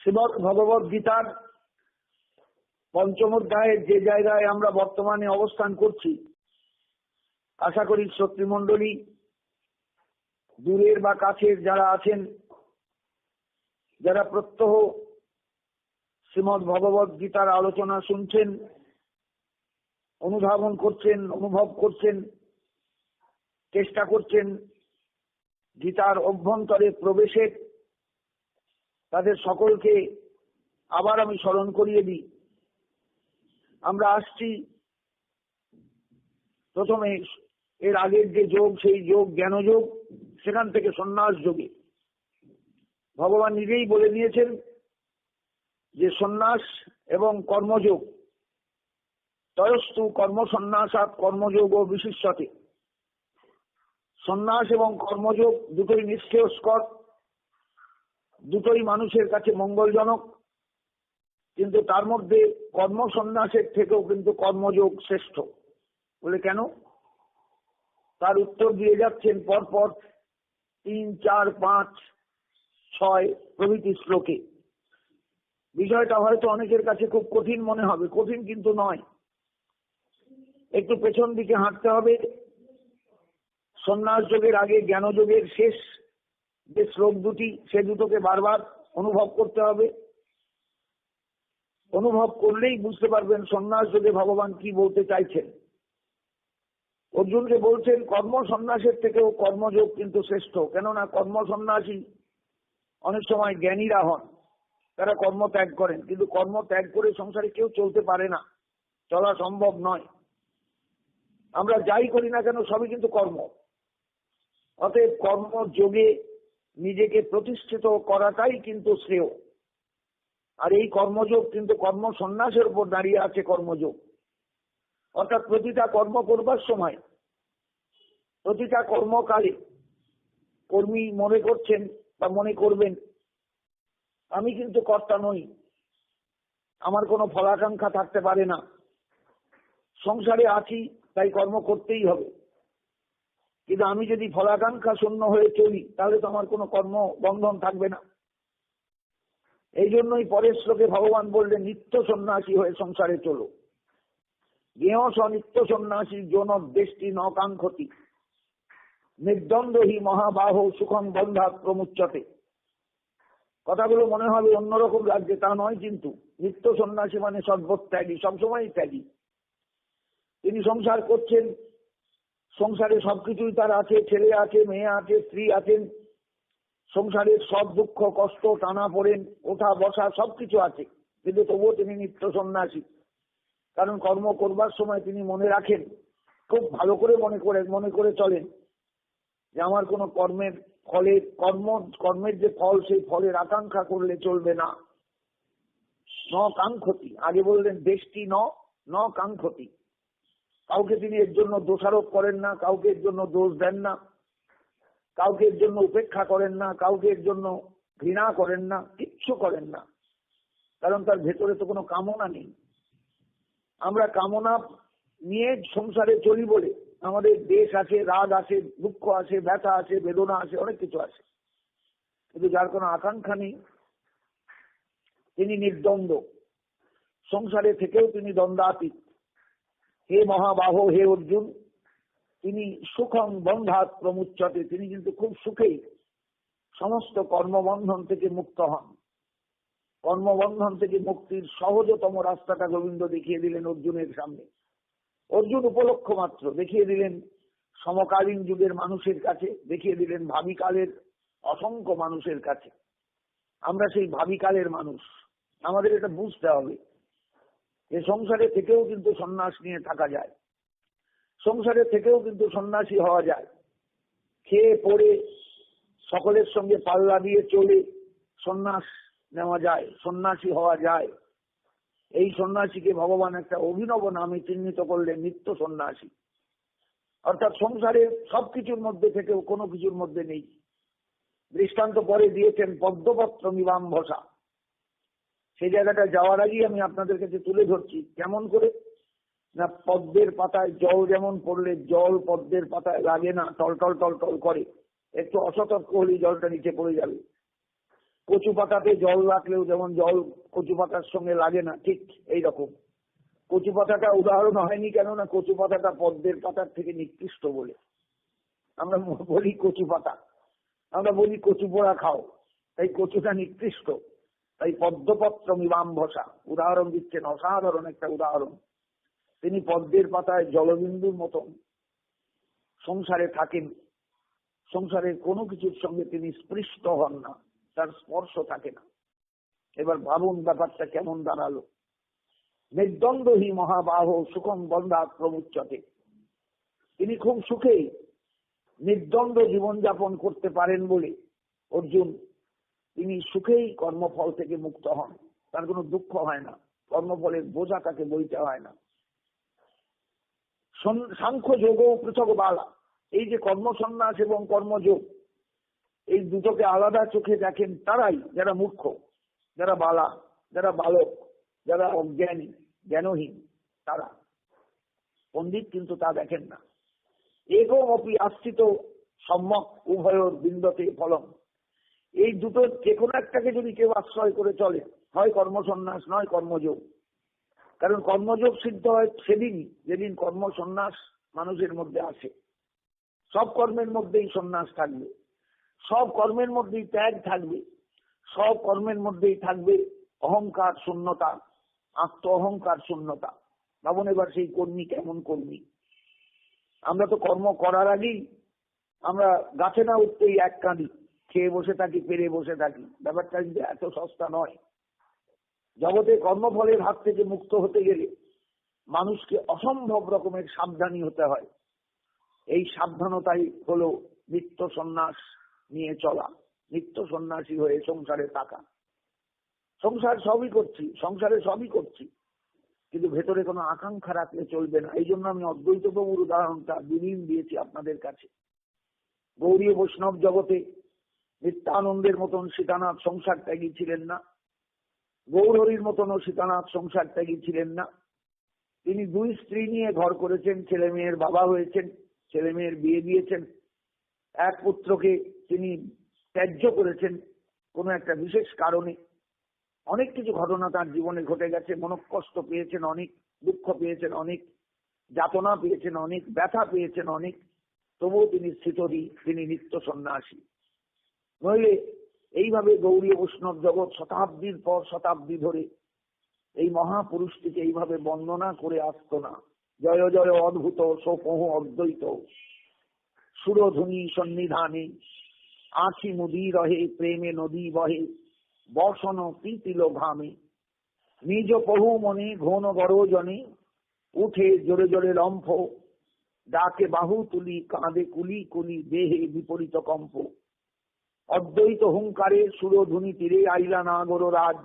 শ্রীমদ্ ভগবদ গীতার পঞ্চম অধ্যায়ের যে জায়গায় আমরা বর্তমানে অবস্থান করছি, আশা করি শ্রোতৃমণ্ডলী দূরের বা কাছের যারা আছেন, যারা প্রত্যহ শ্রীমদ্ ভগবদ গীতার আলোচনা শুনছেন, অনুধাবন করছেন, অনুভব করছেন, চেষ্টা করছেন গীতার অভ্যন্তরে প্রবেশের, তাদের সকলকে আবার আমি স্মরণ করিয়ে দিই। আমরা আসছি প্রথমে এর আগের যে যোগ, সেই যোগ জ্ঞানযোগ, সেখান থেকে সন্ন্যাস যোগে। ভগবান নিজেই বলে দিয়েছেন যে সন্ন্যাস এবং কর্মযোগ, তয়স্তু কর্মসন্ন্যাসাৎ কর্মযোগ ও বিশিষ্যতে। সন্ন্যাস এবং কর্মযোগ দুটোই নিষ্ক্রিয়স্কর, দুটোই মানুষের কাছে মঙ্গলজনক, কিন্তু তার মধ্যে কর্মসন্ন্যাসের থেকেও কিন্তু কর্মযোগ শ্রেষ্ঠ। বলে কেন? তার উত্তর দিয়ে যাচ্ছেন পরপর 3, 4, 5, 6 প্রভৃতি শ্লোকে। বিষয়টা হয়তো অনেকের কাছে খুব কঠিন মনে হবে, কঠিন কিন্তু নয়। একটু পেছন দিকে হাঁটতে হবে। সন্ন্যাস যোগের আগে জ্ঞানযোগের শেষ যে শ্লোক দুটি, সে দুটোকে বারবার অনুভব করতে হবে। অনুভব করলেই বুঝতে পারবেন সন্ন্যাস যোগে ভগবান কি বলতে চাইছেন। অর্জুনকে বলছেন কর্ম সন্ন্যাসের থেকেও কর্মযোগ কিন্তু শ্রেষ্ঠ। কেননা কর্ম সন্ন্যাসী অনেক সময় জ্ঞানীরা হন, তারা কর্ম ত্যাগ করেন, কিন্তু কর্ম ত্যাগ করে সংসারে কেউ চলতে পারে না, চলা সম্ভব নয়। আমরা যাই করি না কেন সবই কিন্তু কর্ম। অতএব কর্মযোগে নিজেকে প্রতিষ্ঠিত করাটাই কিন্তু শ্রেয়। আর এই কর্মযোগ কিন্তু কর্ম সন্ন্যাসের উপর দাঁড়িয়ে আছে। কর্মযোগ অর্থাৎ প্রতিটা কর্ম করবার সময়, প্রতিটা কর্মকালে কর্মী মনে করছেন বা মনে করবেন আমি কিন্তু কর্তা নই, আমার কোনো ফলাকাঙ্ক্ষা থাকতে পারে না, সংসারে আছি তাই কর্ম করতেই হবে। কিন্তু আমি যদি ফলাকাঙ্ক্ষা শূন্য হয়ে চলি তাহলে তো আমার কোনো কর্ম বন্ধন থাকবে না। এই জন্যই পরের শ্লোকে ভগবান বললেন নিত্য সন্ন্যাসী হয়ে সংসারে চলো। জ্ঞেয় নিত্য সন্ন্যাসী যৌন দেশটি ন কাঙ্ক্ষতি নির্দ্বন্দ্ব হি মহাবাহ সুখং বন্ধাৎ প্রমুচ্যতে। কথাগুলো মনে হবে অন্যরকম লাগছে, তা নয়। কিন্তু নিত্য সন্ন্যাসী মানে সর্বত্যাগী, সবসময় ত্যাগী। তিনি সংসার করছেন, সংসারে সবকিছুই তার আছে, ছেলে আছে, মেয়ে আছে, স্ত্রী আছেন, সংসারের সব দুঃখ কষ্ট টানা পড়েন ওঠা বসা সবকিছু আছে, কিন্তু তবুও তিনি নিত্য সন্ন্যাসী। কারণ কর্ম করবার সময় তিনি মনে রাখেন, খুব ভালো করে মনে করে চলেন যে আমার কোনো কর্মের ফলের কর্মের যে ফল, সেই ফলের আকাঙ্ক্ষা করলে চলবে না। ন কাঙ্ক্ষতি, আগে বললেন দেশটি ন কাঙ্ক্ষতি। কাউকে তিনি এর জন্য দোষারোপ করেন না, কাউকে এর জন্য দোষ দেন না, কাউকে এর জন্য উপেক্ষা করেন না, কাউকে এর জন্য ঘৃণা করেন না, কিচ্ছু করেন না। কারণ তার ভেতরে তো কোনো কামনা নেই। আমরা কামনা নিয়ে সংসারে চলি বলে আমাদের দেশ আছে, রাগ আছে, দুঃখ আছে, ব্যথা আছে, বেদনা আছে, অনেক কিছু আছে। কিন্তু যার কোনো আকাঙ্ক্ষা নেই তিনি নির্দ্বন্দ্ব, সংসারে থেকেও তিনি দ্বন্দ্বাতীত। হে মহাবাহ, হে অর্জুন, তিনি সুখং বন্ধাৎ প্রমুচ্যতে, তিনি কিন্তু খুব সুখেই সমস্ত কর্মবন্ধন থেকে মুক্ত হন। কর্মবন্ধন থেকে মুক্তির সহজতম রাস্তাটা গোবিন্দ দেখিয়ে দিলেন অর্জুনের সামনে। অর্জুন উপলক্ষ মাত্র দেখিয়ে দিলেন সমকালীন যুগের মানুষের কাছে, দেখিয়ে দিলেন ভাবিকালের অসংখ্য মানুষের কাছে। আমরা সেই ভাবিকালের মানুষ। আমাদের এটা বুঝতে হবে যে সংসারে থেকেও কিন্তু সন্ন্যাস নিয়ে থাকা যায়, সংসারে থেকেও কিন্তু সন্ন্যাসী হওয়া যায়। খেয়ে পড়ে সকলের সঙ্গে পাল্লা দিয়ে চলে সন্ন্যাস নেওয়া যায়, সন্ন্যাসী হওয়া যায়। এই সন্ন্যাসীকে ভগবান একটা অভিনব নামে চিহ্নিত করলেন, নিত্য সন্ন্যাসী। অর্থাৎ সংসারের সবকিছুর মধ্যে থেকেও কোনো কিছুর মধ্যে নেই। দৃষ্টান্ত পরে দিয়েছেন পদ্মপত্র মিবাম্ভসা। সেই জায়গাটা যাওয়ার আগেই আমি আপনাদের কাছে তুলে ধরছি কেমন করে না, পদ্মের পাতায় জল যেমন পড়লে জল পদ্মের পাতায় লাগে না, টলটল টলটল করে, একটু অসতর্ক হলেই জলটা নিচে পড়ে যাবে। কচু পাতাতে জল রাখলেও যেমন জল কচু পাতার সঙ্গে লাগে না, ঠিক এইরকম কচু পাতাটা উদাহরণ হয়নি কেননা কচু পাতাটা পদ্মের পাতার থেকে নিকৃষ্ট বলে আমরা বলি কচু পাতা, আমরা বলি কচু পোড়া খাও, তাই কচুটা নিকৃষ্ট, তাই পদ্মপত্র মিবাম্ভসা উদাহরণ দিচ্ছেন, অসাধারণ একটা উদাহরণ। তিনি পদ্মের পাতায় জলবিন্দুর মতন সংসারে থাকেন, সংসারের কোনো কিছুর সঙ্গে তিনি স্পৃষ্ট হন না, তার স্পর্শ থাকে না। এবার ভাবুন ব্যাপারটা কেমন দাঁড়ালো। নির্দ্বন্দ্ব হি মহাবাহ সুখম বন্ধাত প্রমুচ্যতে, তিনি খুব সুখে নির্দ্বন্দ্ব জীবনযাপন করতে পারেন বলে অর্জুন তিনি সুখেই কর্মফল থেকে মুক্ত হন, তার কোনো দুঃখ হয় না, কর্মফলের বোঝা তাকে বইতে হয় না। সাংখ্য যোগ পৃথক বালা, এই যে কর্মসন্ন্যাস এবং কর্মযোগ এই দুটোকে আলাদা চোখে দেখেন তারাই যারা মূর্খ, যারা বালা, যারা বালক, যারা অজ্ঞানী জ্ঞানহীন, তারা পণ্ডিত কিন্তু তা দেখেন না। একম অপি আশ্রিত সম্যক উভয়র বিন্দতে ফলম, এই দুটোর যে কোনো একটাকে যদি কেউ আশ্রয় করে চলে, হয় কর্মসন্ন্যাস নয় কর্মযোগ। কারণ কর্মযোগ সিদ্ধ হয় সেদিনই যেদিন কর্মসন্ন্যাস মানুষের মধ্যে আসে। সব কর্মের মধ্যেই সন্ন্যাস থাকবে, সব কর্মের মধ্যেই ত্যাগ থাকবে, সব কর্মের মধ্যেই থাকবে অহংকার শূন্যতা, আত্ম অহংকার শূন্যতা। ভাবুন এবার সেই কর্মী কেমন কর্মী। আমরা তো কর্ম করার আগেই আমরা গাছে না উঠতেই এক কাঁদি, খেয়ে বসে থাকি, পেরে বসে থাকি। ব্যাপারটা কিন্তু এত সস্তা নয়। জগতে কর্মফলের হাত থেকে মুক্ত হতে গেলে মানুষকে অসম্ভব রকমের সাবধানী হতে হয়। এই সাবধানতাই হলো নিত্য সন্ন্যাস নিয়ে চলা, নিত্য সন্ন্যাসী হয়ে সংসারে থাকা। সংসার সবই করছি, সংসারে সবই করছি, কিন্তু ভেতরে কোনো আকাঙ্ক্ষা রাখলে চলবে না। এই জন্য আমি অদ্বৈত প্রভুর উদাহরণটা দুদিন দিয়েছি আপনাদের কাছে। গৌরী বৈষ্ণব জগতে নিত্যানন্দের মতন সীতানাথ সংসার ত্যাগী ছিলেন না, গৌরহরির মতনও সীতানাথ সংসার ত্যাগী ছিলেন না। তিনি দুই স্ত্রী নিয়ে ঘর করেছেন, ছেলে মেয়ের বাবা হয়েছেন, ছেলে মেয়ের বিয়ে দিয়েছেন। এক পুত্রকে তিনি ত্যায্য করেছেন কোনো একটা বিশেষ কারণে। অনেক কিছু ঘটনা তার জীবনে ঘটে গেছে, মনোকষ্ট পেয়েছেন অনেক, দুঃখ পেয়েছেন অনেক, যাতনা পেয়েছেন অনেক, ব্যথা পেয়েছেন অনেক, তবুও তিনি স্থিতধী, তিনি নিত্য সন্ন্যাসী। নইলে এইভাবে গৌরী বৈষ্ণব জগৎ শতাব্দীর পর শতাব্দী ধরে এই মহাপুরুষটিকে এইভাবে বন্দনা করে আসত না। জয় জয় অদ্ভুত সোপহ অদ্বৈত সুরধ্বনি সন্নিধানে, আখি মুদি রহে প্রেমে নদী বহে বসন প্রীতিল ঘামে, নিজ বহু মনে ঘন গরজনে উঠে জোরে জোরে লম্ফ, ডাকে বাহু তুলি কাঁদে কুলি কুলি দেহে বিপরীত কম্প, অদ্বৈত হুঙ্কারে সুরধ্বনি তীরে আইলা নাগর রাজ,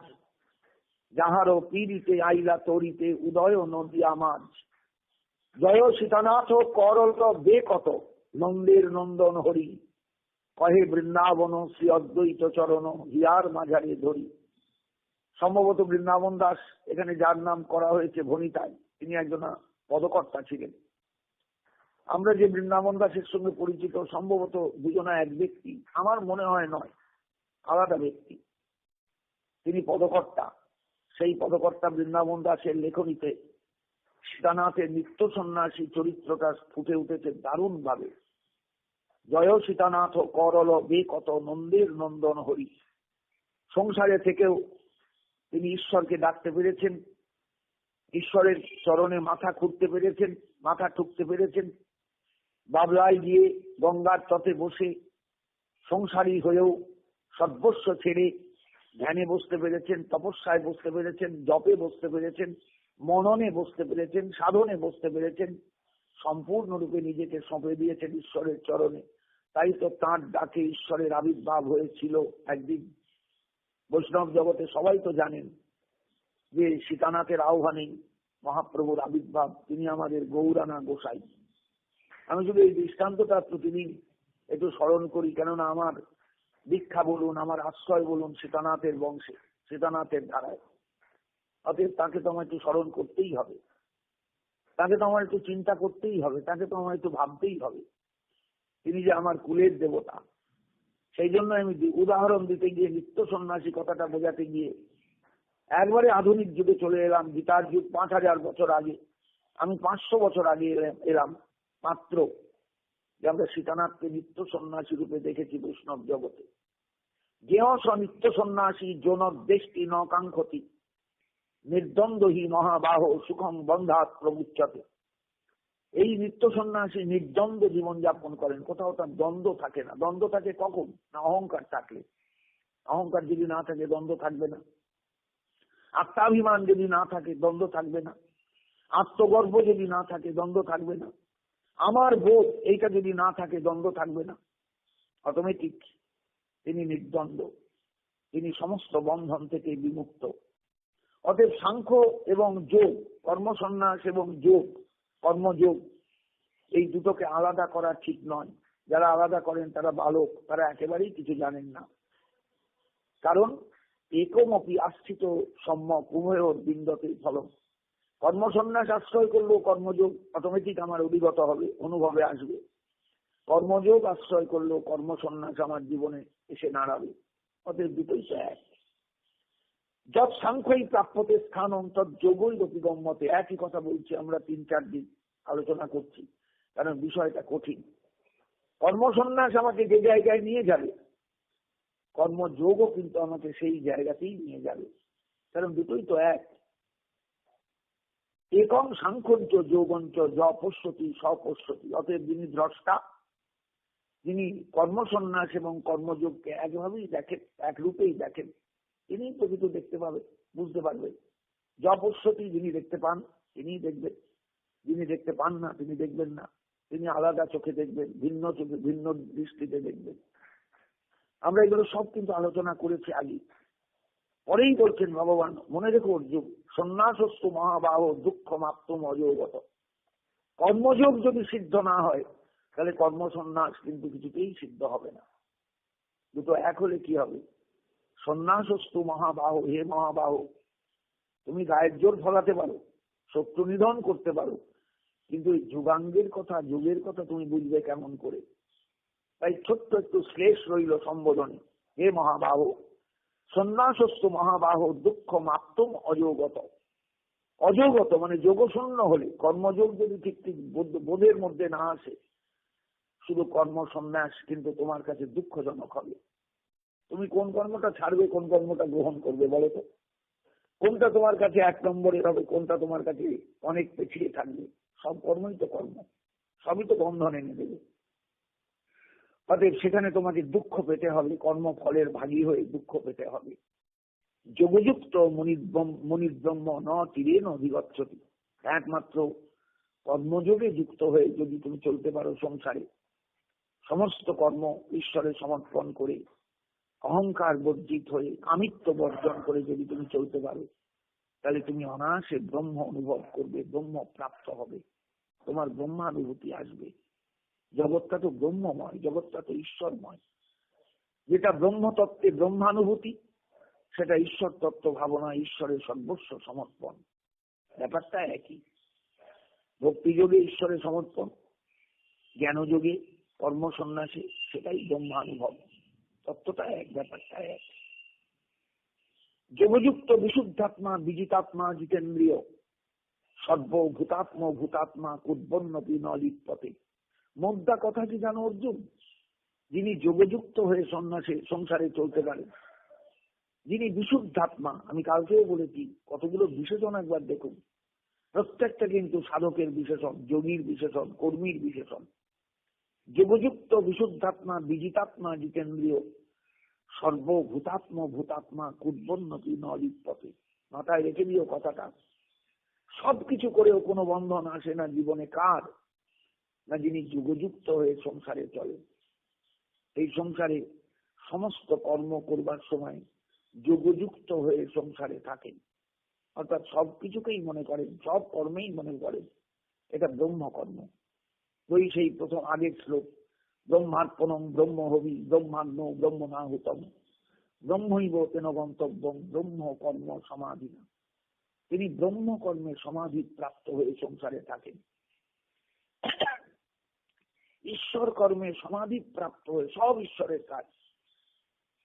যাহারও পীড়িতে আইলা তরিতে উদয় নদিয়া মাঝ, জয় সীতানাথ করল বে কত নন্দের নন্দন হরি, কহে বৃন্দাবন শ্রী অদ্বৈত চরণ হিয়ার মাঝারে ধরি। সম্ভবত বৃন্দাবন দাস এখানে যার নাম করা হয়েছে ভনিতায়, তিনি একজন পদকর্তা ছিলেন। আমরা যে বৃন্দাবন দাসের সঙ্গে পরিচিত সম্ভবত দুজনা এক ব্যক্তি, আমার মনে হয় নয়, আলাদা ব্যক্তি। তিনি পদকর্তা। সেই পদকর্তা বৃন্দাবন দাসের লেখনীতে সীতানাথের নিত্য সন্ন্যাসী চরিত্রটা ফুটে উঠেছে দারুণ ভাবে। জয় সীতানাথ করল বে কত নন্দের নন্দন হরি। সংসারে থেকেও তিনি ঈশ্বরকে ডাকতে পেরেছেন, ঈশ্বরের চরণে মাথা খুঁড়তে পেরেছেন, মাথা ঠুকতে পেরেছেন। বাবলায় গিয়ে গঙ্গার তটে বসে সংসারী হয়েও সর্বস্ব ছেড়ে ধ্যানে বসতে পেরেছেন, তপস্যায় বসতে পেরেছেন, জপে বসতে পেরেছেন, মননে বসতে পেরেছেন, সাধনে বসতে পেরেছেন। সম্পূর্ণরূপে নিজেকে সঁপে দিয়েছেন ঈশ্বরের চরণে। তাই তো তাঁর ডাকে ঈশ্বরের আবির্ভাব হয়েছিল একদিন। বৈষ্ণব জগতে সবাই তো জানেন যে সীতানাথের আহ্বানে মহাপ্রভুর আবির্ভাব, তিনি আমাদের গৌরানা গোসাই। আমি শুধু এই দৃষ্টান্তটা প্রতিদিন একটু স্মরণ করি, কেননা আমার দীক্ষা বলুন, আমার আশ্রয় বলুন সীতানাথের বংশে, সীতানাথের ধারায়। অতএব তাকে তো আমার একটু স্মরণ করতেই হবে, তাকে তো আমার একটু চিন্তা করতেই হবে, তাকে তো আমার একটু ভাবতেই হবে। তিনি যে আমার কুলের দেবতা, সেই জন্য আমি উদাহরণ দিতে গিয়ে নিত্য সন্ন্যাসী কথাটা বোঝাতে গিয়ে একবারে আধুনিক যুগে চলে এলাম। গীতার যুগ 5000 বছর আগে, আমি 500 বছর আগে এলাম মাত্র, যে আমরা সীতানাথকে নিত্য সন্ন্যাসী রূপে দেখেছি বৈষ্ণব জগতে। যেহ স নিত্য সন্ন্যাসী যৌনদেষ্টি ন কাঙ্ক্ষতি নির্দ্বন্দ্বহি মহাবাহ সুখম বন্ধাত প্রমুচ্যতে। এই নিত্য সন্ন্যাসী নির্দ্বন্দ্ব জীবন যাপন করেন, কোথাও তার দ্বন্দ্ব থাকে না। দ্বন্দ্ব থাকে কখন? না অহংকার থাকলে। অহংকার যদি না থাকে দ্বন্দ্ব থাকবে না। আত্মাভিমান যদি না থাকে দ্বন্দ্ব থাকবে না। আত্মগর্ব যদি না থাকে দ্বন্দ্ব থাকবে না। আমার বোধ এইটা যদি না থাকে দ্বন্দ্ব থাকবে না। অটোমেটিক তিনি নির্দ্বন্দ্ব, তিনি সমস্ত বন্ধন থেকে বিমুক্ত। অতএব সাংখ্য এবং যোগ, কর্মসন্ন্যাস এবং যোগ, কর্মযোগ, এই দুটোকে আলাদা করা ঠিক নয়। যারা আলাদা করেন তারা বালক, তারা একেবারেই কিছু জানেন না। কারণ একমপি আস্থিত সম্যক উভয়োর বিন্দতে ফলম। কর্মসন্ন্যাস আশ্রয় করলেও কর্মযোগ অটোমেটিক আমার অভিগত হবে, অনুভবে আসবে। কর্মযোগ আশ্রয় করলেও কর্মসন্ন্যাস আমার জীবনে এসে দাঁড়াবে। অতএব দুটোই তো এক। যত সাংখ্যই প্রাপ্যতে স্থান তৎ যোগই গতি গম্যতে। একই কথা বলছি আমরা 3-4 দিন আলোচনা করছি, কারণ বিষয়টা কঠিন। কর্মসন্ন্যাস আমাকে যে জায়গায় নিয়ে যাবে, কর্মযোগও কিন্তু আমাকে সেই জায়গাতেই নিয়ে যাবে, কারণ দুটোই তো এক। একম সাংখ্যঞ্চ যোগঞ্চ য পশ্যতি স্বপশ্যতি। অতএব যিনি দ্রষ্টা, যিনি কর্মসন্ন্যাস এবং কর্মযোগকে একভাবেই দেখেন, একরূপেই দেখেন, তিনি প্রকৃত দেখতে পাবেন, বুঝতে পারবেন। য পশ্যতি, যিনি দেখতে পান তিনিই দেখবেন, যিনি দেখতে পান না তিনি দেখবেন না। তিনি আলাদা চোখে দেখবেন, ভিন্ন চোখে, ভিন্ন দৃষ্টিতে দেখবেন। আমরা এগুলো সব কিন্তু আলোচনা করেছি আগে। পরেই বলছেন ভগবান, মনে রেখো অর্জুন, সন্ন্যাসস্তু মহাবাহ দুঃখ মাপ্তম অযোগত। কর্মযোগ যদি সিদ্ধ না হয় তাহলে কর্মসন্ন্যাস কিন্তু কিছুতেই সিদ্ধ হবে না। দুটো এক হলে কি হবে? সন্ন্যাসস্তু মহাবাহ, হে মহাবাহ, তুমি গায়ের জোর ফলাতে পারো, শত্রু নিধন করতে পারো, কিন্তু এই যুগাঙ্গের কথা, যুগের কথা তুমি বুঝবে কেমন করে? তাই ছোট্ট একটু শ্লেষ রইল সম্বোধনে, হে মহাবাহ, সন্ন্যাসস্তু মহাবাহ দুঃখ মাপ্তম অযোগত। অযোগত মানে যোগশূন্য হলে, কর্মযোগ যদি ঠিক ঠিক বোধের মধ্যে না আসে, শুধু কর্মসন্ন্যাস কিন্তু তোমার কাছে দুঃখজনক হবে। তুমি কোন কর্মটা ছাড়বে, কোন কর্মটা গ্রহণ করবে বলো তো? কোনটা তোমার কাছে 1 নম্বরের হবে, কোনটা তোমার কাছে অনেক পেছিয়ে থাকবে? সব কর্মই তো কর্ম, সবই তো বন্ধন এনে দেবে। অতএব সেখানে তোমাকে দুঃখ পেতে হবে, কর্মফলের ভাগী হয়ে দুঃখ পেতে হবে। যোগযুক্ত মনির্ব্রহ্ম ন তীরেন অধিগচ্ছতি। একমাত্র কর্মযোগে যুক্ত হয়ে যদি তুমি চলতে পারো সংসারে, সমস্ত কর্ম ঈশ্বরে সমর্পণ করে, অহংকার বর্জিত হয়ে, আমিত্ব বর্জন করে যদি তুমি চলতে পারো, তাহলে তুমি অনায়াসে ব্রহ্ম অনুভব করবে, ব্রহ্ম প্রাপ্ত হবে, তোমার ব্রহ্মানুভূতি আসবে। জগৎটা তো ব্রহ্মময়, জগৎটা তো ঈশ্বরময়। যেটা ব্রহ্মতত্ত্বে ব্রহ্মানুভূতি, সেটা ঈশ্বর তত্ত্ব ভাবনা, ঈশ্বরের সর্বস্ব সমর্পণ। ব্যাপারটা একই। ভক্তিযোগে ঈশ্বরের সমর্পণ, জ্ঞানযোগে কর্মসন্ন্যাসে সেটাই ব্রহ্মানুভব। তত্ত্বটা এক, ব্যাপারটা এক। যোগযুক্ত বিশুদ্ধাত্মা বিজিতাত্মা জিতেন্দ্রিয় সর্বভূতাত্ম ভূতাত্মা কুর্বন্নপি ন লিপ্যতে। মোদ্দা কথা কি জানো অর্জুন? যিনি যোগযুক্ত হয়ে সংসারে চলতে পারেন, যিনি বিশুদ্ধাত্মা, আমি কালকেও বলেছি, কতগুলো বিশেষণ একবার দেখুন। প্রত্যেকটা কিন্তু সাধকের বিশেষণ, যোগীর বিশেষণ, কর্মীর বিশেষণ। যোগযুক্ত বিশুদ্ধাত্মা বিজিতাত্মা জিতেন্দ্রিয় সর্বভূতাত্ম ভূতাত্মা কুর্বন্নপি ন লিপ্যতে। মাথায় রেখে দিও কথাটা। সবকিছু করেও কোনো বন্ধন আসে না জীবনে কার? না যিনি যোগযুক্ত হয়ে সংসারে চলেন। এই সংসারে সমস্ত কর্ম করবার সময় যোগযুক্ত হয়ে সংসারে থাকেন, অর্থাৎ সবকিছুকেই মনে করেন, সব কর্মেই মনে করেন এটা ব্রহ্মকর্ম। ওই সেই প্রথম আগের শ্লোক, ব্রহ্মার্পণম ব্রহ্ম হবি ব্রহ্মান্ন ব্রহ্মণাহুতম ব্রহ্মৈব তেন গন্তব্যম ব্রহ্ম কর্ম সমাধি। তিনি ব্রহ্মকর্মে সমাধি প্রাপ্ত হয়ে সংসারে থাকেন। ঈশ্বর কর্মে সমাধি প্রাপ্ত হয়ে, সব ঈশ্বরের কাজ,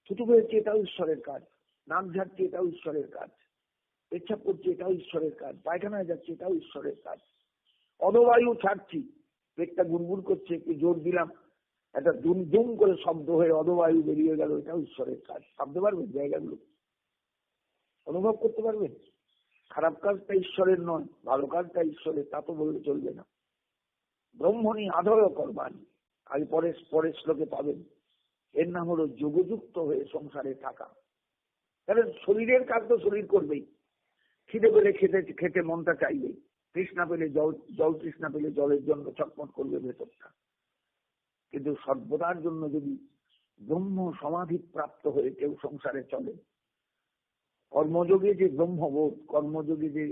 থুতু ফেলছে, এটাও ঈশ্বরের কাজ। নাক ঝাড়ছে, এটাও ঈশ্বরের কাজ। পেচ্ছাপ করছে, এটাও ঈশ্বরের কাজ। পায়খানায় যাচ্ছে, এটাও ঈশ্বরের কাজ। অদবায়ু ছাড়ছি, পেটটা গুড়গুড় করছে, একটু জোর দিলাম, একটা দুম দুম করে শব্দ হয়ে অদবায়ু বেরিয়ে গেল, এটাও ঈশ্বরের কাজ। ভাবতে পারবেন জায়গাগুলো? অনুভব করতে পারবেন? খারাপ কাজটা ঈশ্বরের নয়, ভালো কাজটা ঈশ্বরের, তা তো বললে চলবে না। ব্রহ্মণী আধয় করবানি, আগে পরের শ্লোকে পাবেন। এর নাম হলো যোগযুক্ত হয়ে সংসারে থাকা। কারণ শরীরের কাজ তো শরীর করবেই। খিদে পেলে খেতে মনটা চাইবেই, তৃষ্ণা পেলে জল তৃষ্ণা পেলে জলের জন্য ছটফট করবে ভেতরটা। কিন্তু সর্বদার জন্য যদি ব্রহ্ম সমাধি প্রাপ্ত হয়ে কেউ সংসারে চলে, কর্মযোগে যে ব্রহ্মবোধ, কর্মযোগে যে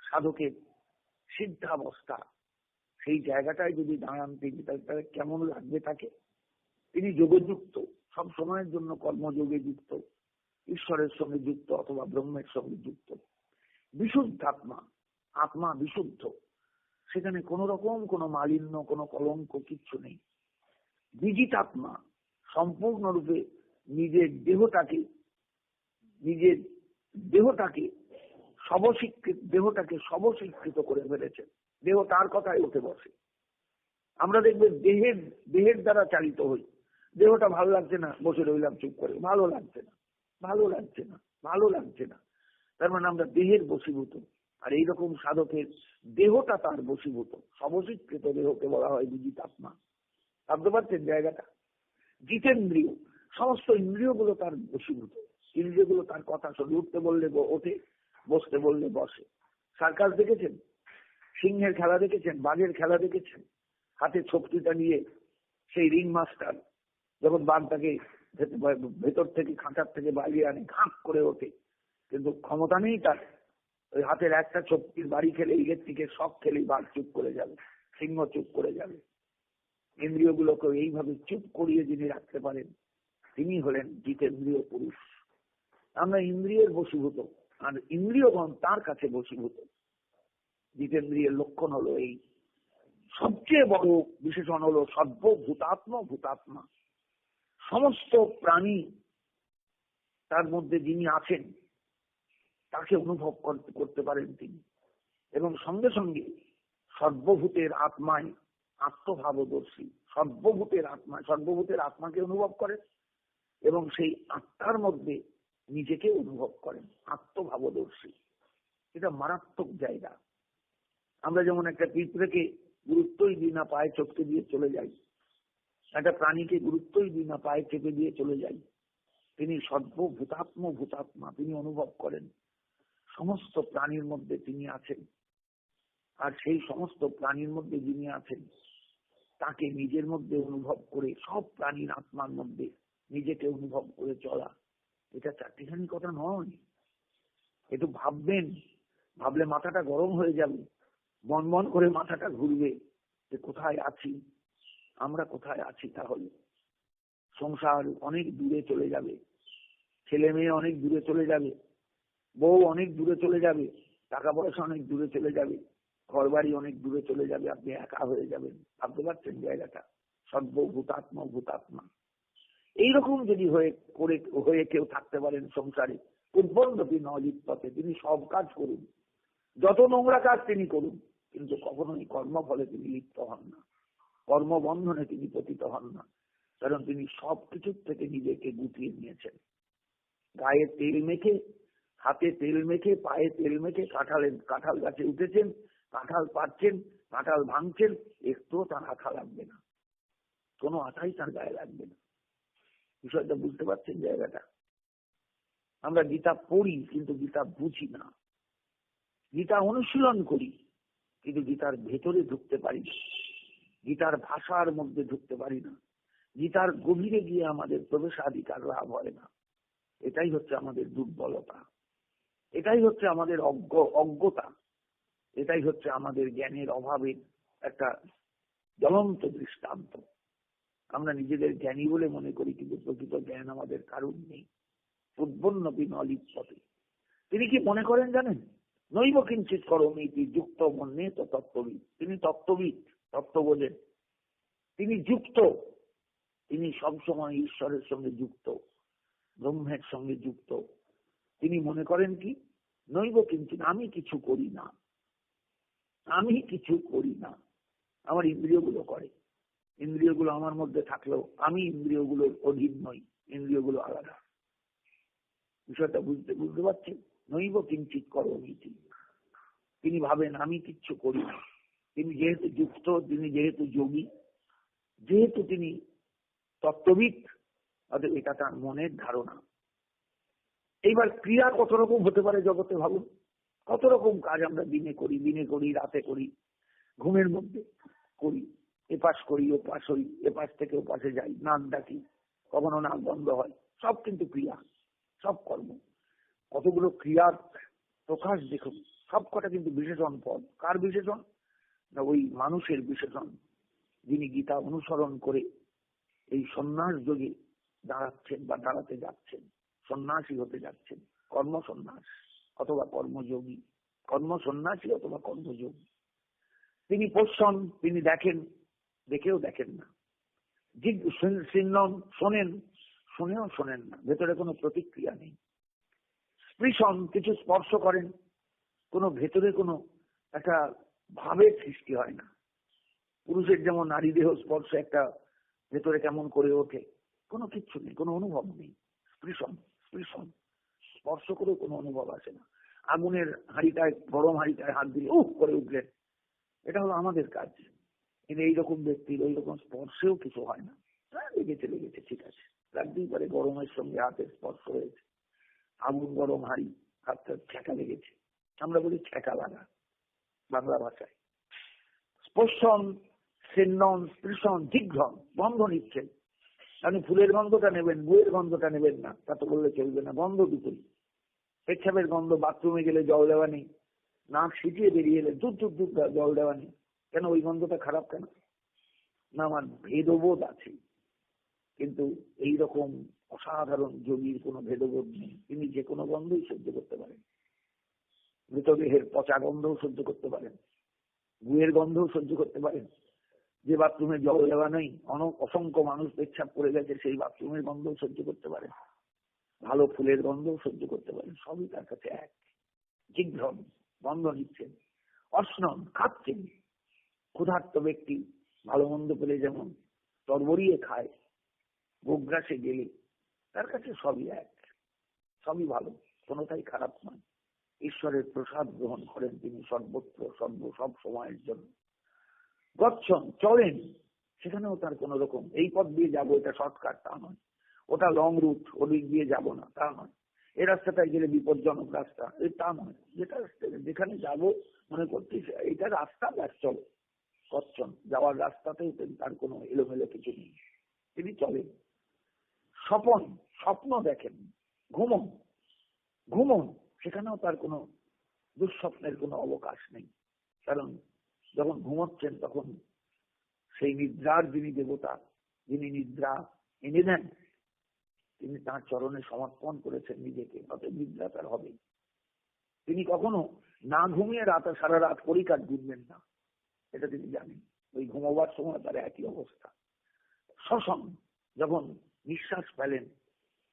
সাধকের সিদ্ধাবস্থা, সেই জায়গাটায় যদি দাঁড়ান তিনি, তাহলে কেমন লাগবে তাকে? তিনি যোগযুক্ত, সব সময়ের জন্য কর্মযোগে যুক্ত, ঈশ্বরের সঙ্গে যুক্ত অথবা ব্রহ্মের সঙ্গে যুক্ত। বিশুদ্ধ আত্মা, আত্মা বিশুদ্ধ, সেখানে কোন রকম কোনো মালিন্য, কোনো কলঙ্ক কিচ্ছু নেই। বিজিত আত্মা, সম্পূর্ণরূপে নিজের দেহটাকে সবস্বীকৃত করে ফেলেছেন। দেহ তার কথায় উঠে বসে। আমরা দেখবে দেহের দ্বারা চালিত হই। দেহটা ভালো লাগছে না, বসে রইলাম চুপ করে, ভালো লাগছে না। তার মানে আমরা দেহের বশীভূত। আর এইরকম সাধকের দেহটা তার বশীভূত, সবস্বীকৃত দেহকে বলা হয় বিজিত আত্মা। ভাবতে পারছেন জায়গাটা? জিতেন্দ্রিয়, সমস্ত ইন্দ্রিয়গুলো তার বশীভূত। ইন্দ্রিয়গুলো তার কথা শুনে, উঠতে বললে ওঠে, বসতে বললে বসে। সার্কাস দেখেছেন? সিংহের খেলা দেখেছেন? বাঘের খেলা দেখেছেন? হাতে ছোপটিটা নিয়ে সেই রিং মাস্টার যখন বাঘটাকে ভেতর থেকে, খাঁচার থেকে বাইরে আনে, ঘাঁক করে ওঠে, কিন্তু ক্ষমতা নেই তার। ওই হাতের একটা ছোপটির বাড়ি খেলে, ইলেকট্রিকের শক খেলেই বাঘ চুপ করে যাবে, সিংহ চুপ করে যাবে। ইন্দ্রিয়গুলোকে এইভাবে চুপ করিয়ে যিনি রাখতে পারেন, তিনি হলেন জিতেন্দ্রিয় পুরুষ। আমরা ইন্দ্রিয়ের বশীভূত, আর ইন্দ্রিয়গণ তার কাছে বশীভূত। জিতেন্দ্রিয়ের লক্ষণ হলো এই। সবচেয়ে বড় বিশেষণ হলো ভূতাত্মা। সমস্ত প্রাণী তার মধ্যে যিনি আছেন তাকে অনুভব করতে পারেন তিনি, এবং সঙ্গে সঙ্গে সর্বভূতের আত্মায় আত্মভাবদর্শী। সর্বভূতের আত্মাকে অনুভব করেন এবং সেই আত্মার মধ্যে নিজেকে অনুভব করেন, আত্মভাবদর্শী। এটা মারাত্মক জায়গা। আমরা যেমন একটা পিঁপড়েকে গুরুত্বই দিই না, পায়ে চটকে দিয়ে চলে যাই। একটা প্রাণীকে গুরুত্বই দিই না, পায়ে চেপে দিয়ে চলে যাই। তিনি ভূতাত্মা, তিনি অনুভব করেন সমস্ত প্রাণীর মধ্যে তিনি আছেন। আর সেই সমস্ত প্রাণীর মধ্যে যিনি আছেন তাকে নিজের মধ্যে অনুভব করে, সব প্রাণীর আত্মার মধ্যে নিজেকে অনুভব করে চলা, এটা চারটিখানি কথা নয়। একটু ভাববেন, ভাবলে মাথাটা গরম হয়ে যাবে, বনবন করে মাথাটা ঘুরবে যে কোথায় আছি আমরা, কোথায় আছি। তাহলে সংসার অনেক দূরে চলে যাবে, ছেলে মেয়ে অনেক দূরে চলে যাবে, বউ অনেক দূরে চলে যাবে, টাকা পয়সা অনেক দূরে চলে যাবে, ঘর বাড়ি অনেক দূরে চলে যাবে, আপনি একা হয়ে যাবেন। ভাবতে পারছেন জায়গাটা? ভূতাত্মা এইরকম যদি হয়ে কেউ থাকতে পারেন সংসারে, উদ্বন্ধপি নলিপ্ততে, তিনি সব কাজ করুন, যত নোংরা কাজ তিনি করুন, কিন্তু কখনোই কর্মফলে তিনি লিপ্ত হন না, কর্মবন্ধনে তিনি পতিত হন না। কারণ তিনি সবকিছুর থেকে নিজেকে গুটিয়ে নিয়েছেন। গায়ে তেল মেখে, হাতে তেল মেখে, পায়ে তেল মেখে কাঁঠাল গাছে উঠেছেন, কাঁঠাল পাচ্ছেন, কাঁঠাল ভাঙছেন, একটুও তার আঠা লাগবে না, কোনো আঠাই তার গায়ে লাগবে না। বিষয়টা বুঝতে পারছেন জায়গাটা? আমরা গীতা পড়ি কিন্তু গীতা বুঝি না, গীতা অনুশীলন করি কিন্তু গীতার ভেতরে ঢুকতে পারি না, গীতার ভাষার মধ্যে ঢুকতে পারি না, গীতার গভীরে গিয়ে আমাদের প্রবেশাধিকার লাভ হয় না। এটাই হচ্ছে আমাদের দুর্বলতা, এটাই হচ্ছে আমাদের অজ্ঞতা, এটাই হচ্ছে আমাদের জ্ঞানের অভাবের একটা জ্বলন্ত দৃষ্টান্ত। আমরা নিজেদের জ্ঞানী বলে মনে করি, কিন্তু প্রকৃত জ্ঞান আমাদের কারণ নেই। উদ্বন্নপি নলিপ্যতে, তিনি কি মনে করেন জানেন? নৈব কিঞ্চিৎ করোমি যুক্ত মনে তো তত্ত্ববিদ। তিনি তত্ত্ববিদ, তত্ত্ব বোঝেন, তিনি যুক্ত, তিনি সবসময় ঈশ্বরের সঙ্গে যুক্ত। ব্রহ্মের সঙ্গে যুক্ত, তিনি মনে করেন কি নৈব কিঞ্চিৎ, আমি কিছু করি না, আমি কিছু করি না, আমার ইন্দ্রিয়গুলো করে। ইন্দ্রিয়গুলো আমার মধ্যে থাকলেও আমি ইন্দ্রিয়গুলোর অধীন নই, ইন্দ্রিয়গুলো আলাদা। বিষয়টা বুঝতে পারছেন? নৈব কিঞ্চিৎ করোমিতি, তিনি ভাবেন আমি কিচ্ছু করি না। তিনি যেহেতু যুক্ত, তিনি যেহেতু যোগী, যেহেতু তিনি তত্ত্ববিদ, অর্থাৎ এটা তার মনের ধারণা। এইবার ক্রিয়া কত রকম হতে পারে জগতে ভাবুন। কত রকম কাজ আমরা দিনে করি, রাতে করি, ঘুমের মধ্যে করি, এপাশ করি ওপাশ হই, এপাশ থেকে ওপাশে যাই, নাক ডাকি, কখনো নাক বন্ধ হয়, সব কিন্তু ক্রিয়া, সব কর্ম। কতগুলো ক্রিয়ার প্রকাশ দেখুন, সব কটা কিন্তু বিশেষণ পদ। কার বিশেষণ? না ওই মানুষের বিশেষণ, যিনি গীতা অনুসরণ করে এই সন্ন্যাস যোগে দাঁড়াচ্ছেন বা দাঁড়াতে যাচ্ছেন, সন্ন্যাসী হতে যাচ্ছেন, কর্ম সন্ন্যাস অথবা কর্মযোগী, কর্ম সন্ন্যাসী অথবা কর্মযোগী। তিনি পশ্যন, তিনি দেখেন, দেখেও দেখেন না, শোনেন, শুনেও শোনেন না, ভেতরে কোনো প্রতিক্রিয়া নেই। স্পৃশন, কিছু স্পর্শ করেন, কোনো ভেতরে কোনো একটা ভাবের সৃষ্টি হয় না। পুরুষের যেমন নারী দেহ স্পর্শ একটা ভেতরে কেমন করে ওঠে, কোনো কিচ্ছু নেই, কোনো অনুভব নেই। স্পৃশন, স্পৃশন, স্পর্শ করেও কোনো অনুভব আসে না। আগুনের হাঁড়িটায়, গরম হাঁড়িটায় হাত দিলে উহ করে উঠলেন, এটা হলো আমাদের কাজ। কিন্তু এইরকম ব্যক্তির ওইরকম স্পর্শেও কিছু হয় না। লেগেছে, ঠিক আছে, লাগতেই পারে, গরমের সঙ্গে হাতের স্পর্শ হয়েছে, আগুন গরম হাঁড়ি, হাতটা ছেঁকা লেগেছে, আমরা বলি ছেঁকা লাগা বাংলা ভাষায়। স্পর্শন, সেন্নন, স্পৃশন, জিঘ্রন, গন্ধ নিচ্ছেন। আপনি ফুলের গন্ধটা নেবেন, বইয়ের গন্ধটা নেবেন না, তা তো বললে চলবে না, গন্ধ দুটোই। পেচ্ছাপের গন্ধ, বাথরুমে গেলে জল দেওয়া নেই, নাক ছিটিয়ে বেরিয়ে এলে দুধ জল দেওয়া নেই, কেন? ওই গন্ধটা খারাপ কেন? না, আমার ভেদবোধ আছে। কিন্তু এইরকম অসাধারণ যোগীর কোনো ভেদবোধ নেই, তিনি যে কোনো গন্ধই সহ্য করতে পারেন। মৃতদেহের পচা গন্ধও সহ্য করতে পারেন, গুয়ের গন্ধও সহ্য করতে পারেন। যে বাথরুমে জল দেওয়া নেই, অসংখ্য মানুষ পেচ্ছাপ করে গেছে, সেই বাথরুমের গন্ধও সহ্য করতে পারেন, ভালো ফুলের গন্ধও সহ্য করতে পারেন, সবই তার কাছে এক। জিঘ্রন, গন্ধ নিচ্ছেন। অশ্নন, খাচ্ছেন। ক্ষুধার্ত ব্যক্তি ভালো মন্দ পেলে যেমন তরবরিয়ে খায়, গোগ্রাসে গেলে, তার কাছে সবই এক, সবই ভালো, কোনোটাই খারাপ নয়। ঈশ্বরের প্রসাদ গ্রহণ করেন তিনি সর্বত্র, সব সময়ের জন্য। গচ্ছন, চলেন, সেখানেও তার কোন রকম এই পথ দিয়ে যাবো, এটা শর্টকাট, তা নয়। ওটা লং রুট, ওদিক দিয়ে যাবো না, তা নয়। এই রাস্তাটায় গেলে বিপজ্জনক রাস্তা, তা নয়। যেখানে যাবো মনে করতে এটা রাস্তা, ব্যাস চলো। গচ্ছন, যাওয়ার রাস্তাতেও তার কোনো এলোমেলো কিছু নেই, তিনি চলেন। স্বপন, স্বপ্ন দেখেন। ঘুমন, সেখানেও তার কোনো দুঃস্বপ্নের কোনো অবকাশ নেই। কারণ যখন ঘুমোচ্ছেন তখন সেই নিদ্রার যিনি দেবতা, যিনি নিদ্রা এনে দেন, তিনি তাঁর চরণে সমর্পণ করেছেন নিজেকে, অতএব নিদ্রা তার হবে। তিনি কখনো না ঘুমিয়ে সারা রাত পরিকাট ঘুরবেন না, এটা তিনি জানেন। ওই ঘুমোবার সময় তার একই অবস্থা। শ্বসন, যখন নিঃশ্বাস ফেলেন,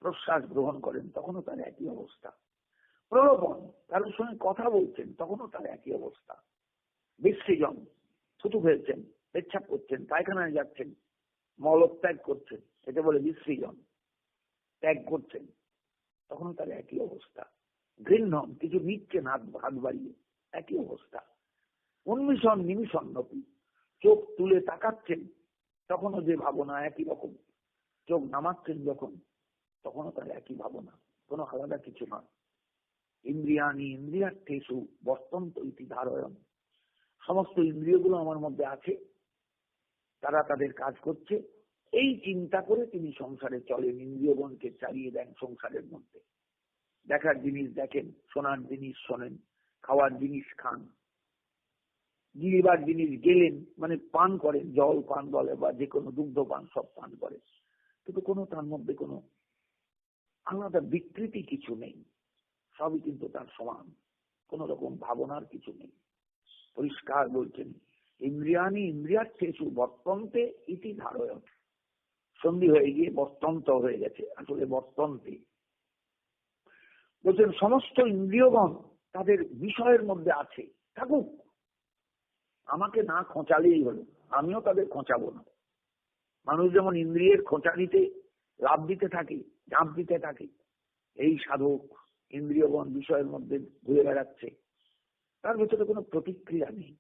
প্রশ্বাস গ্রহণ করেন, তখনও তার একই অবস্থা। প্রলোভন, কারোর সঙ্গে কথা বলছেন, তখনও তার একই অবস্থা। বিসৃজন, থুতু ফেলছেন, পেচ্ছাপ করছেন, পায়খানায় যাচ্ছেন, মলত্যাগ করছেন, এটা বলে বিসৃজন, ত্যাগ করছেন, তখনও তার একই অবস্থা। ঘৃণ্যন, কিছু নিচ্ছেন হাত বাড়িয়ে, একই অবস্থা। উন্মিষণ, নিমিষণ নপি, চোখ তুলে তাকাচ্ছেন, তখনও যে ভাবনা একই রকম, চোখ নামাচ্ছেন যখন, তখনও তার একই ভাবনা, কোনো আলাদা কিছু নয়। ইন্দ্রিয়াণি ইন্দ্রিয়ার্থেষু বর্তন্ত ইতি ধারয়ন, সমস্ত ইন্দ্রিয়গুলো আমার মধ্যে আছে, তারা তাদের কাজ করছে, এই চিন্তা করে তিনি সংসারে চলেন, ইন্দ্রিয়গণকে চালিয়ে দেন সংসারের মধ্যে। দেখার জিনিস দেখেন, শোনার জিনিস শোনেন, খাওয়ার জিনিস খান, গিলিবার জিনিস গেলেন, মানে পান করেন, জল পান বলে বা যে কোনো দুগ্ধ পান, সব পান করে, কিন্তু কোনো তার মধ্যে কোনো আলাদা বিকৃতি কিছু নেই, সবই কিন্তু তার সমান, কোন রকম ভাবনার কিছু নেই। পরিষ্কার বলছেন, ইন্দ্রিয়াণি ইন্দ্রিয়ার্থেষু বর্তন্তে ইতি ধারয়ন, সন্ধি হয়ে গিয়ে বর্তন্ত হয়ে গেছে, আসলে বর্তন্তে, বলছেন সমস্ত ইন্দ্রিয়গণ তাদের বিষয়ের মধ্যে আছে, থাকুক, আমাকে না খোঁচালেই হলো, আমিও তাদের খোঁচাবো না। মানুষ যেমন ইন্দ্রিয়ের খোঁচা দিতে লাভ দিতে থাকে, ঝাঁপ দিতে থাকে, এই সাধক ইন্দ্রিয়গণ বিষয়ের মধ্যে ঘুরে বেড়াচ্ছে, তার ভেতরে কোনো প্রতিক্রিয়া নেই,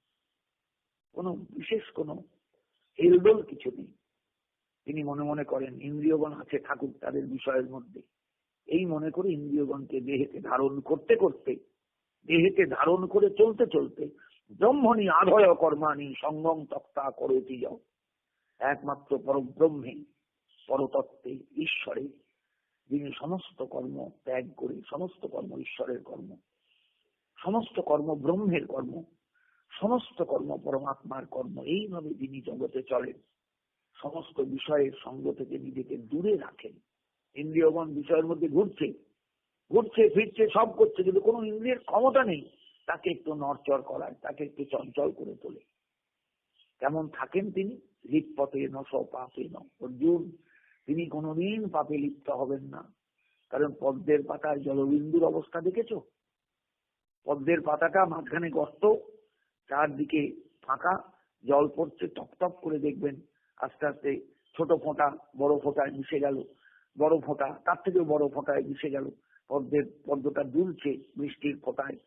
কোনো বিশেষ কোনো হেলদোল কিছু নেই। তিনি মনে মনে করেন ইন্দ্রিয়গণ আছে, থাকুক তাদের বিষয়ের মধ্যে, এই মনে করে ইন্দ্রিয়গণকে দেহেতে ধারণ করতে করতে, দেহেতে ধারণ করে চলতে চলতে ব্রহ্মণী আধয় কর্মাণী সঙ্গম তক্তা করতি যাও, একমাত্র পরব্রহ্মে, পরতত্ত্বে, ঈশ্বরে, যিনি সমস্ত কর্ম ত্যাগ করে, সমস্ত কর্ম ঈশ্বরের কর্ম, সমস্ত কর্ম ব্রহ্মের কর্ম, সমস্ত কর্ম পরমাত্মার কর্ম, এইভাবে যিনি জগতে চলেন, সমস্ত বিষয়ের সঙ্গ থেকে নিজেকে দূরে রাখেন। ইন্দ্রিয়গণ বিষয়ের মধ্যে ঘুরছে, ঘুরছে ফিরছে, সব করছে, কিন্তু কোনো ইন্দ্রিয়ের ক্ষমতা নেই তাকে একটু নড়চড় করার, তাকে একটু চঞ্চল করে তোলে। কেমন থাকেন তিনি? লিপ্পতে নশ পাপে ন। অর্জুন, তিনি কোনোদিন পাপে লিপ্ত হবেন না, কারণ পদ্মের পাতার জলবিন্দুর অবস্থা দেখেছো? পদ্মের পাতাটা মাঝখানে গর্ত, চারদিকে ফাঁকা, জল পড়ছে টপ টপ করে, দেখবেন আস্তে আস্তে ছোট ফোঁটা বড় ফোঁটায় মিশে গেল, বড় ফোঁটা তার থেকেও বড় ফোঁটায় মিশে গেল, পদ্মটা দুলছে বৃষ্টির ফোঁটায়,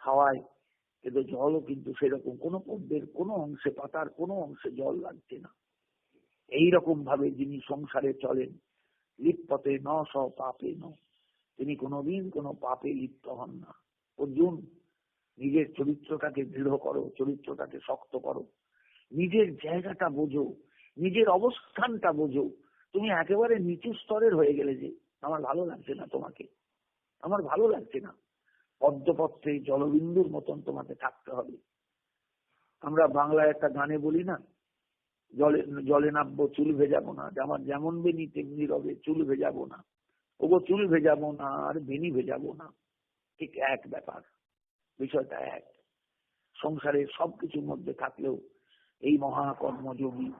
হাওয়ায়, কিন্তু জলও কিন্তু সেরকম কোনো পদ্মের কোনো অংশে, পাতার কোনো অংশে জল লাগছে না। এইরকম ভাবে যিনি সংসারে চলেন, লিপ্পতে ন স পাপে ন, তিনি কোনোদিন কোনো পাপে লিপ্ত হন না। অর্জুন, নিজের চরিত্রটাকে দৃঢ় করো, চরিত্রটাকে শক্ত করো, নিজের জায়গাটা বোঝো, নিজের অবস্থানটা বোঝো। তুমি একেবারে নিচু স্তরের হয়ে গেলে যে, আমার ভালো লাগছে না তোমাকে, আমার ভালো লাগছে না। পদ্মপত্রে জলবিন্দুর মতন তোমাকে থাকতে হবে। আমরা বাংলায় একটা গানে বলি না, জলে জলে নামবো চুল ভেজাবো না, আমার যেমন বেনি তেমনি রবে চুল ভেজাবো না, ওগো চুল ভেজাবো না আর বেনি ভেজাবো না। ঠিক এক ব্যাপার, বিষয়টা এক। সংসারের সবকিছুর মধ্যে থাকলেও এই মহাকর্মযোগী,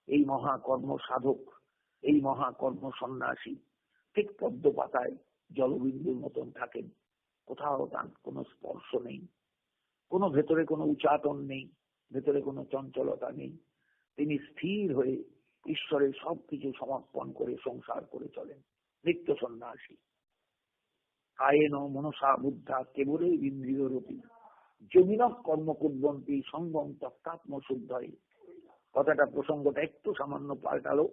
এই মহাকর্ম সাধক, এই মহাকর্ম সন্ন্যাসী ঠিক পদ্ম পাতায় জলবিন্দুর মতন থাকেন। কোথাও তার কোনো স্পর্শ নেই, কোনো ভেতরে কোনো উচাটন নেই, ভেতরে কোনো চঞ্চলতা নেই। তিনি স্থির হয়ে ঈশ্বরের সবকিছু সমর্পণ করে সংসার করে চলেন, নিত্য সন্ন্যাসী। কায়েন মনসা বুদ্ধা কেবলই ইন্দ্রিয় রূপী যোগিনক কর্ম কুর্বন্তী সঙ্গম তত্ত্বাত্ম শুদ্ধই। কথাটা প্রসঙ্গটা একটু সামান্য পাল্টালো,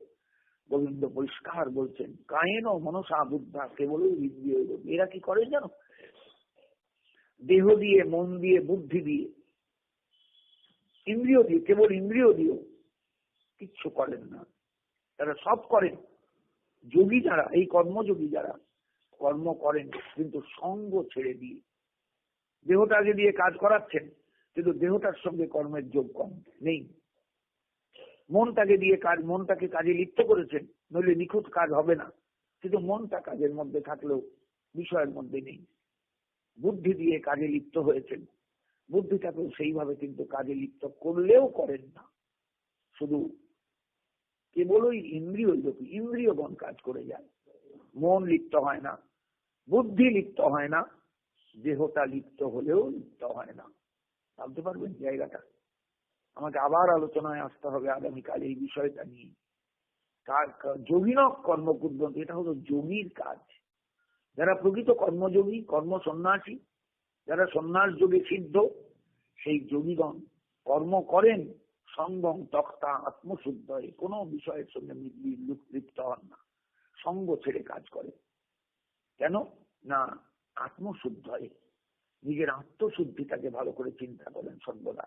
গোবিন্দ পরিষ্কার বলছেন, কায়েন মনসা বুদ্ধা কেবলই ইন্দ্রিয় রূপী। এরা কি করে জানো? দেহ দিয়ে, মন দিয়ে, বুদ্ধি দিয়ে, ইন্দ্রিয় দিয়ে, কেবল ইন্দ্রিয় দিয়েও কিচ্ছু করেন না। তারা সব করেন, যোগী যারা, এই কর্মযোগী যারা কর্ম করেন কিন্তু সঙ্গ ছেড়ে দিয়ে। দেহটাকে দিয়ে কাজ করাচ্ছেন, কিন্তু দেহটার সঙ্গে কর্মের যোগ কম নেই। মনটাকে দিয়ে কাজ, মনটাকে কাজে লিপ্ত করেছেন, নইলে নিখুঁত কাজ হবে না, কিন্তু মনটা কাজের মধ্যে থাকলেও বিষয়ের মধ্যে নেই। বুদ্ধি দিয়ে কাজে লিপ্ত হয়েছেন, বুদ্ধিটাকেও সেইভাবে কিন্তু কাজে লিপ্ত করলেও করেন না, শুধু কেবলই ইন্দ্রিয় লোপী, ইন্দ্রিয়গণ কাজ করে যায়, মন লিপ্ত হয় না, বুদ্ধি লিপ্ত হয় না, দেহটা লিপ্ত হলেও লিপ্ত হয় না। ভাবতে পারবেন জায়গাটা? আমাকে আবার আলোচনায় আসতে হবে আগামীকাল এই বিষয়টা নিয়ে। যোগিনক কর্ম কুর্বন্তী, এটা হলো যোগীর কাজ। যারা প্রকৃত কর্মযোগী, কর্ম সন্ন্যাসী, যারা সন্ন্যাস যোগে সিদ্ধ, সেই যোগীগণ কর্ম করেন সঙ্গম তক্তা আত্মশুদ্ধ হয়ে, কোনো বিষয়ের সঙ্গে লিপ্ত হন না, সঙ্গ ছেড়ে কাজ করে। কেন না? আত্মশুদ্ধ হয়ে, নিজের আত্মশুদ্ধিটাকে ভালো করে চিন্তা করেন সর্বদা।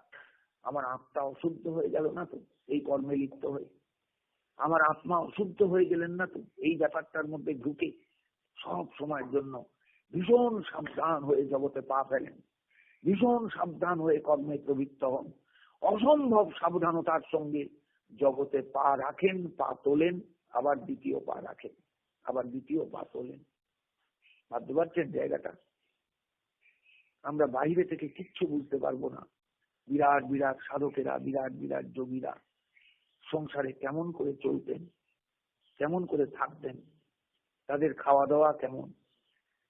আমার আত্মা অশুদ্ধ হয়ে গেল না তো এই কর্মে লিপ্ত হয়ে? আমার আত্মা অশুদ্ধ হয়ে গেলেন না তো এই ব্যাপারটার মধ্যে ঢুকে? সব সময়ের জন্য ভীষণ সাবধান হয়ে জগতে পা ফেলেন, ভীষণ সাবধান হয়ে কর্মে প্রবৃত্ত হন, অসম্ভব সাবধানতার সঙ্গে জগতে পা রাখেন, পা তোলেন, আবার দ্বিতীয় পা রাখেন, আবার দ্বিতীয় পা তোলেন। ভাবতে পারছেন জায়গাটা? আমরা বাইরে থেকে কিচ্ছু বুঝতে পারবো না। বিরাট বিরাট সাধকেরা, বিরাট বিরাট যোগীরা সংসারে কেমন করে চলতেন, কেমন করে থাকতেন, তাদের খাওয়া দাওয়া কেমন,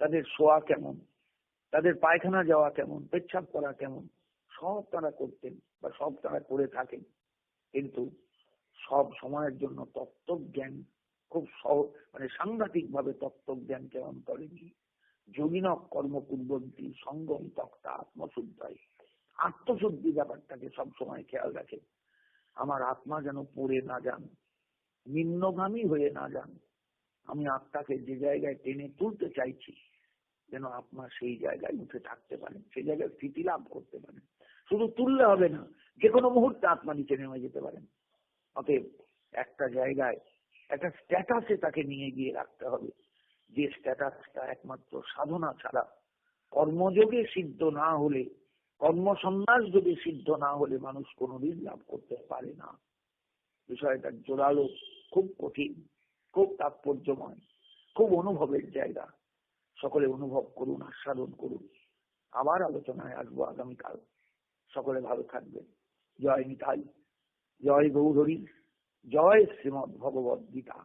তাদের শোয়া কেমন, তাদের পায়খানা যাওয়া কেমন, পেচ্ছাপ করা কেমন, সব তারা করতেন বা সব তারা করে থাকেন। কিন্তু সব সময়ের জন্য তত্ত্বজ্ঞান খুব সাংঘাতিক ভাবে তত্ত্বজ্ঞান কেমন করেনি। যোগিনক কর্মপূর্বন্তী সঙ্গম তক্তা আত্মশুদ্ধায়, আত্মশুদ্ধি ব্যাপারটাকে সবসময় খেয়াল রাখে। আমার আত্মা যেন পড়ে না যান, নিম্নগামী হয়ে না যান। আমি আত্মাকে যে জায়গায় টেনে তুলতে চাইছি, যেন আত্মা সেই জায়গায় উঠে থাকতে পারেন, সেই জায়গায় স্থিতি লাভ করতে পারেন। শুধু তুললে হবে না, যে কোনো মুহূর্তে আত্মা নিচে নেমে যেতে পারেন। অতএব একটা জায়গায় একটা স্ট্যাটাসে তাকে নিয়ে গিয়ে রাখতে হবে, যে স্ট্যাটাসটা একমাত্র সাধনা ছাড়া, কর্মযোগে সিদ্ধ না হলে, কর্মসন্ন্যাস যদি সিদ্ধ না হলে মানুষ কোনোদিন লাভ করতে পারে না। বিষয়টা জোরালো, খুব কঠিন, খুব তাৎপর্যময়, খুব অনুভবের জায়গা। সকলে অনুভব করুন, আস্বাদন করুন। আবার আলোচনায় আসবো আগামীকাল। সকলে ভালো থাকবেন। জয় নিতাই, জয় গৌরহরি, জয় শ্রীমদ্ ভগবদ্ গীতা।